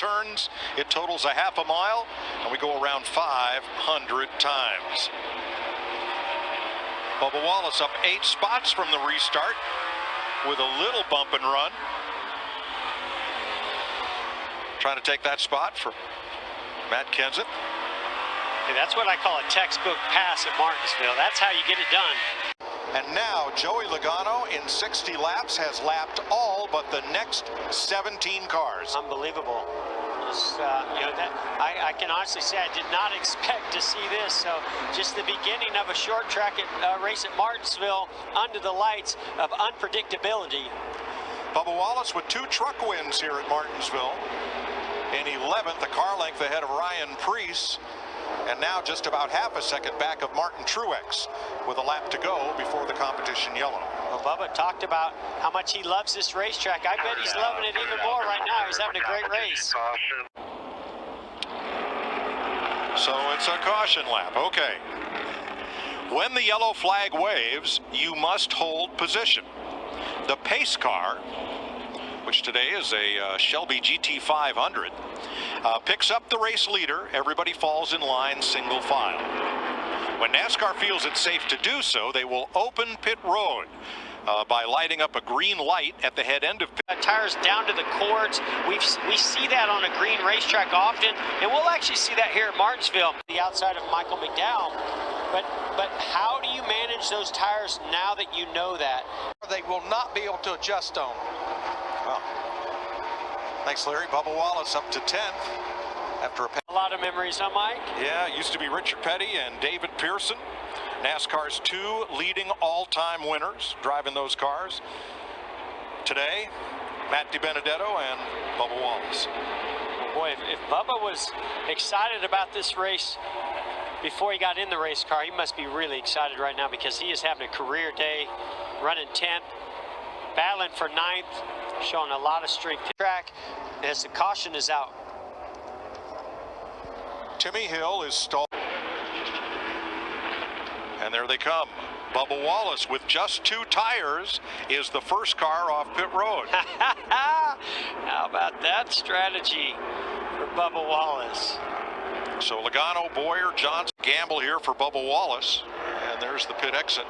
turns. It totals a half a mile, and we go around 500 times. Bubba Wallace up 8 spots from the restart with a little bump and run. Trying to take that spot for Matt Kenseth. Hey, that's what I call a textbook pass at Martinsville. That's how you get it done. And now Joey Logano in 60 laps has lapped all but the next 17 cars. Unbelievable. I can honestly say I did not expect to see this. So just the beginning of a short track race at Martinsville under the lights of unpredictability. Bubba Wallace with 2 truck wins here at Martinsville. In 11th, a car length ahead of Ryan Preece, and now just about half a second back of Martin Truex with a lap to go before the competition yellow. Well, Bubba talked about how much he loves this racetrack. I bet he's loving it even more right now. He's having a great race. So it's a caution lap. Okay. When the yellow flag waves, you must hold position. The pace car, which today is a Shelby GT500, picks up the race leader. Everybody falls in line single file. When NASCAR feels it's safe to do so, they will open pit road by lighting up a green light at the head end of pit. Tires down to the cords. We see that on a green racetrack often, and we'll actually see that here at Martinsville, the outside of Michael McDowell. But how do you manage those tires now that you know that? They will not be able to adjust on. Well, thanks, Larry. Bubba Wallace up to 10th after a lot of memories, huh, Mike? Yeah, it used to be Richard Petty and David Pearson, NASCAR's 2 leading all-time winners driving those cars. Today, Matt DiBenedetto and Bubba Wallace. Boy, if Bubba was excited about this race before he got in the race car, he must be really excited right now because he is having a career day, running 10th, battling for 9th, showing a lot of strength. Track as the caution is out. Timmy Hill is stalled. And there they come. Bubba Wallace with just 2 tires is the first car off pit road. How about that strategy for Bubba Wallace? So Logano, Boyer, Johnson, gamble here for Bubba Wallace. And there's the pit exit.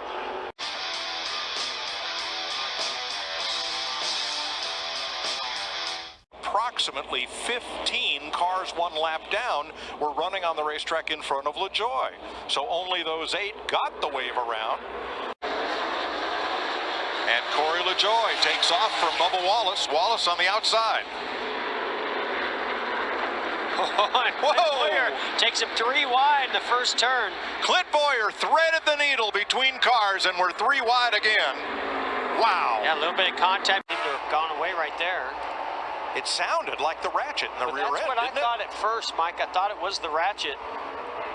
Approximately 15 cars 1 lap down were running on the racetrack in front of LaJoie. So only those 8 got the wave around. And Corey LaJoie takes off from Bubba Wallace. Wallace on the outside. Boyer takes him 3 wide in the first turn. Clint Boyer threaded the needle between cars and we're 3 wide again. Wow. Yeah, a little bit of contact seemed to have gone away right there. It sounded like the ratchet in the rear end. That's what I thought at first, Mike. I thought it was the ratchet.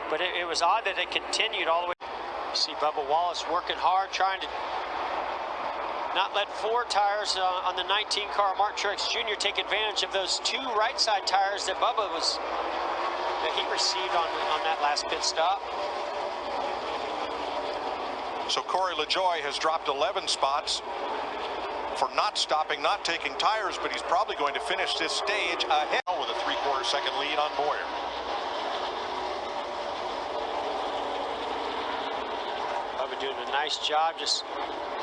But it was odd that it continued all the way. You see Bubba Wallace working hard, trying to not let 4 tires on the 19 car Martin Truex Jr. take advantage of those 2 right side tires that he received on that last pit stop. So Corey LaJoie has dropped 11 spots for not stopping, not taking tires, but he's probably going to finish this stage ahead with a 3/4 second lead on Boyer. Bubba doing a nice job just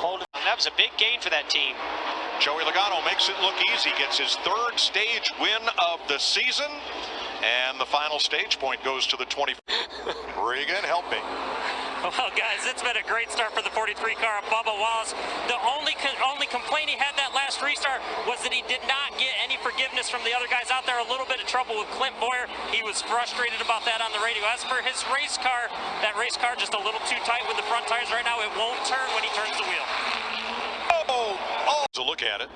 holding. That was a big gain for that team. Joey Logano makes it look easy, gets his 3rd stage win of the season, and the final stage point goes to the 20. Regan, help me. Well, guys, it's been a great start for the 43 car of Bubba Wallace. The only complaint he had that last restart was that he did not get any forgiveness from the other guys out there. A little bit of trouble with Clint Boyer. He was frustrated about that on the radio. As for his race car, that race car just a little too tight with the front tires right now. It won't turn when he turns the wheel. A look at it.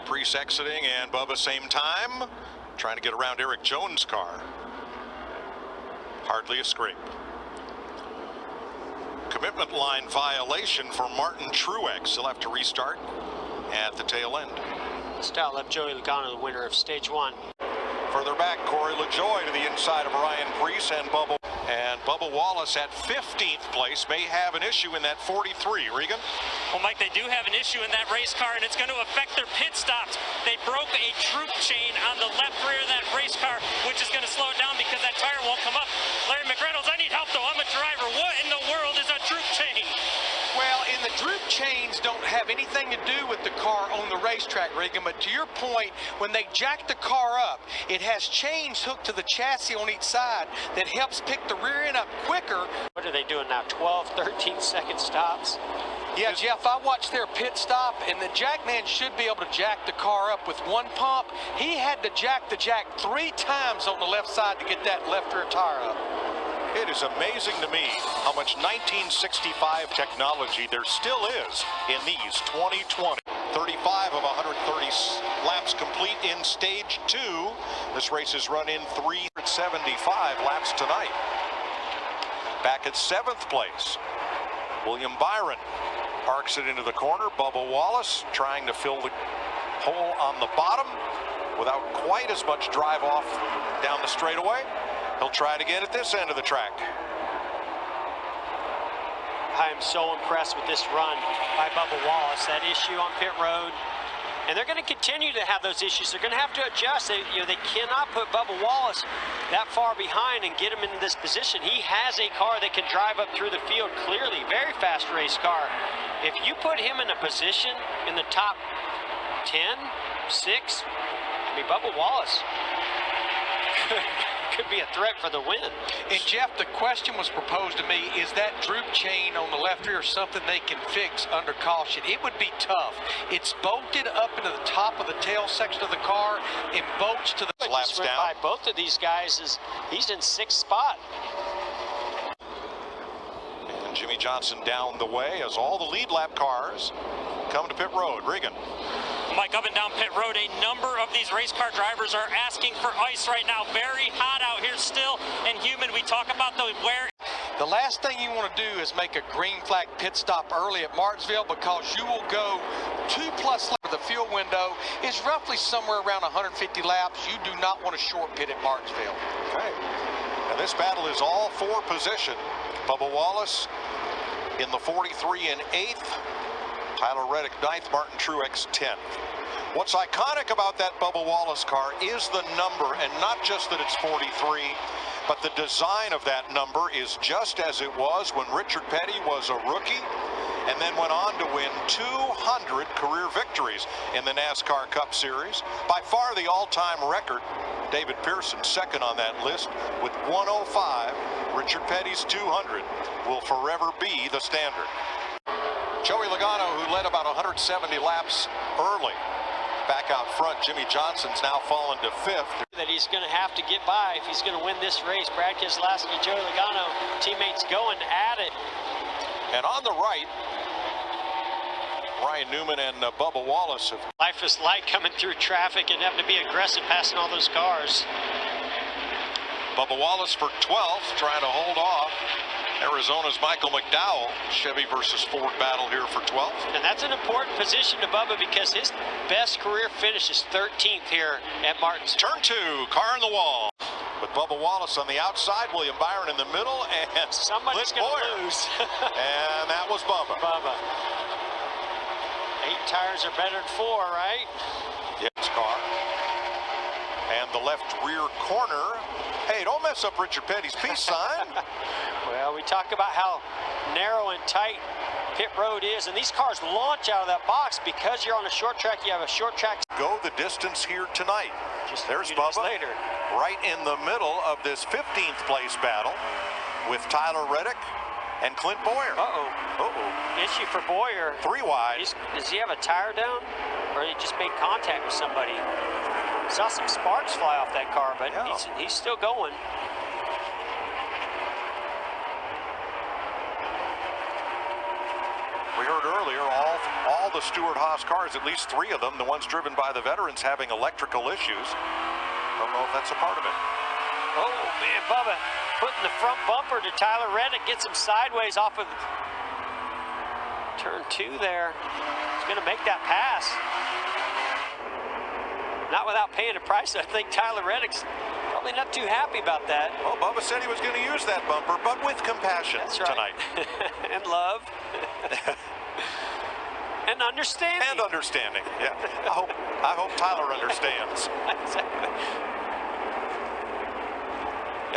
Preece exiting and Bubba same time. Trying to get around Eric Jones' car. Hardly a scrape. Commitment line violation for Martin Truex. He'll have to restart at the tail end. Stout left Joey Logano the winner of stage 1. Further back, Corey LaJoie to the inside of Ryan Preece and Bubba. And Bubba Wallace at 15th place may have an issue in that 43. Regan? Well, Mike, they do have an issue in that race car, and it's going to affect their pit stops. They broke a droop chain on the left rear of that race car, which is going to slow it down because that tire won't come up. Larry McReynolds, I need help, though. I'm a driver. What in the world is a droop chain? Well, and the droop chains don't have anything to do with the car on the racetrack, Regan, but to your point, when they jack the car up, it has chains hooked to the chassis on each side that helps pick the rear end up quicker. What are they doing now? 12, 13-second stops? Yeah, Jeff, I watched their pit stop, and the jackman should be able to jack the car up with one pump. He had to jack the jack 3 times on the left side to get that left rear tire up. It is amazing to me how much 1965 technology there still is in these 2020. 35 of 130 laps complete in stage 2. This race is run in 375 laps tonight. Back at 7th place, William Byron arcs it into the corner. Bubba Wallace trying to fill the hole on the bottom without quite as much drive off down the straightaway. He'll try it again at this end of the track. I am so impressed with this run by Bubba Wallace. That issue on pit road, and they're going to continue to have those issues. They're going to have to adjust. They cannot put Bubba Wallace that far behind and get him in this position. He has a car that can drive up through the field clearly. Very fast race car. If you put him in a position in the top 10, 6, I mean, Bubba Wallace could be a threat for the win. And Jeff, the question was proposed to me, is that droop chain on the left rear something they can fix under caution? It would be tough. It's bolted up into the top of the tail section of the car and bolts to the laps down. By both of these guys, he's in 6th spot. And Jimmie Johnson down the way as all the lead lap cars come to pit road. Regan. Mike, up and down pit road, a number of these race car drivers are asking for ice right now. Very hot out here still and humid. We talk about the wear. The last thing you want to do is make a green flag pit stop early at Martinsville, because you will go 2+ laps. The fuel window is roughly somewhere around 150 laps. You do not want to short pit at Martinsville. Okay. And this battle is all for position. Bubba Wallace in the 43 and 8th. Tyler Reddick 9th, Martin Truex 10th. What's iconic about that Bubba Wallace car is the number, and not just that it's 43, but the design of that number is just as it was when Richard Petty was a rookie and then went on to win 200 career victories in the NASCAR Cup Series. By far the all-time record. David Pearson second on that list with 105. Richard Petty's 200 will forever be the standard. Joey Logano, who led about 170 laps early, back out front. Jimmie Johnson's now fallen to 5th. That he's going to have to get by if he's going to win this race. Brad Keselowski, Joey Logano, teammates going at it. And on the right, Ryan Newman and Bubba Wallace. Life is like coming through traffic and having to be aggressive passing all those cars. Bubba Wallace for 12th, trying to hold off Arizona's Michael McDowell. Chevy versus Ford battle here for 12th. And that's an important position to Bubba, because his best career finish is 13th here at Martinsville. Turn 2, car in the wall. With Bubba Wallace on the outside, William Byron in the middle, and somebody's going to lose. And that was Bubba. 8 tires are better than 4, right? Yes, car. And the left rear corner. Hey, don't mess up Richard Petty's peace sign. Well, we talk about how narrow and tight pit road is, and these cars launch out of that box because you're on a short track. You have a short track. Go the distance here tonight. There's Bubba later, right in the middle of this 15th place battle with Tyler Reddick and Clint Boyer. Issue for Boyer. 3 wide. Does he have a tire down, or he just made contact with somebody? Saw some sparks fly off that car, but he's still going. We heard earlier all the Stewart-Haas cars, at least 3 of them, the ones driven by the veterans, having electrical issues. Don't know if that's a part of it. Oh man, Bubba putting the front bumper to Tyler Reddick, gets him sideways off of turn 2 there. He's going to make that pass. Not without paying a price. I think Tyler Reddick's probably not too happy about that. Well, Bubba said he was going to use that bumper, but with compassion tonight. And love. And understanding. And understanding, yeah. I hope Tyler understands. Exactly.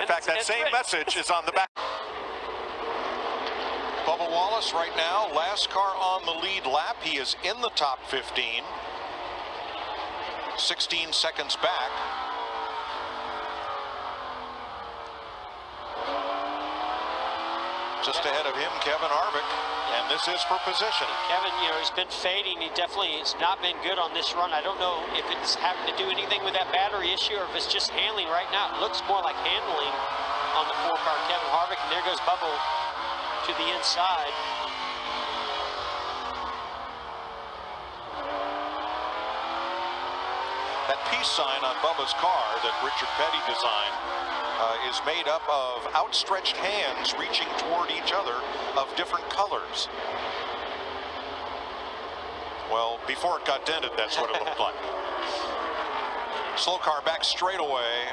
In fact, that same message is on the back. Bubba Wallace right now, last car on the lead lap. He is in the top 15. 16 seconds back. Just ahead of him, Kevin Harvick, and this is for position. Kevin, you know, he's been fading. He definitely has not been good on this run. I don't know if it's having to do anything with that battery issue or if it's just handling right now. It looks more like handling on the 4-car Kevin Harvick, and there goes Bubba to the inside. That peace sign on Bubba's car that Richard Petty designed is made up of outstretched hands reaching toward each other of different colors. Well, before it got dented, that's what it looked like. Slow car back straightaway.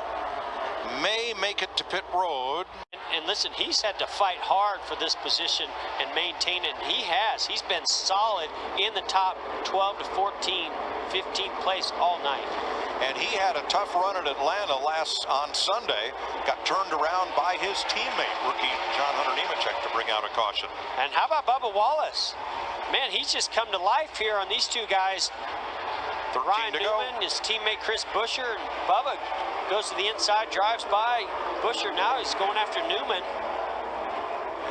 May make it to pit road. And listen, he's had to fight hard for this position and maintain it. And he has. He's been solid in the top 12 to 14, 15th place all night. And he had a tough run at Atlanta on Sunday. Got turned around by his teammate, rookie John Hunter Nemechek, to bring out a caution. And how about Bubba Wallace? Man, he's just come to life here on these two guys. Ryan Newman, his teammate Chris Buescher, and Bubba goes to the inside, drives by Buescher. Now he's going after Newman.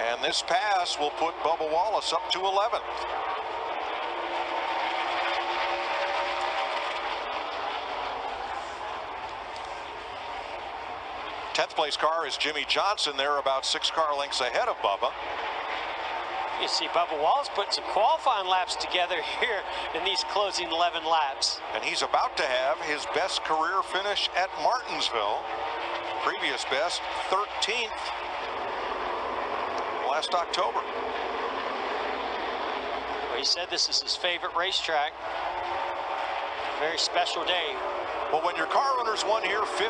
And this pass will put Bubba Wallace up to 11th. 10th place car is Jimmie Johnson. They're about 6 car lengths ahead of Bubba. You see Bubba Wallace putting some qualifying laps together here in these closing 11 laps. And he's about to have his best career finish at Martinsville. Previous best, 13th last October. Well, he said this is his favorite racetrack. Very special day. Well, when your car owner's won here 15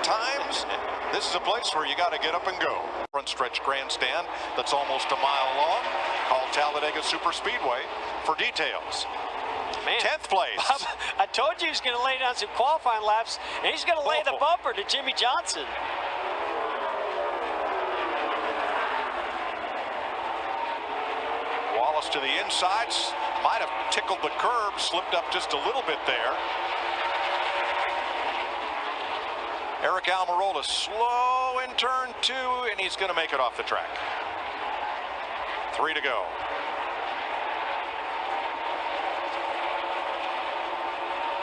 times, this is a place where you got to get up and go. Front stretch grandstand that's almost a mile long. Call Talladega Super Speedway for details. Man, 10th place. Bob, I told you he was going to lay down some qualifying laps, and he's going to lay the bumper to Jimmie Johnson. Wallace to the insides, might have tickled the curb, slipped up just a little bit there. Eric Almirola slow in turn 2, and he's going to make it off the track. 3 to go.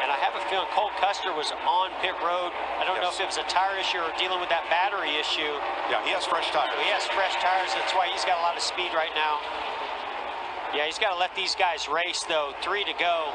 And I have a feeling Cole Custer was on pit road. I don't know if it was a tire issue or dealing with that battery issue. Yeah, he has fresh tires. So he has fresh tires. That's why he's got a lot of speed right now. Yeah, he's got to let these guys race, though. 3 to go.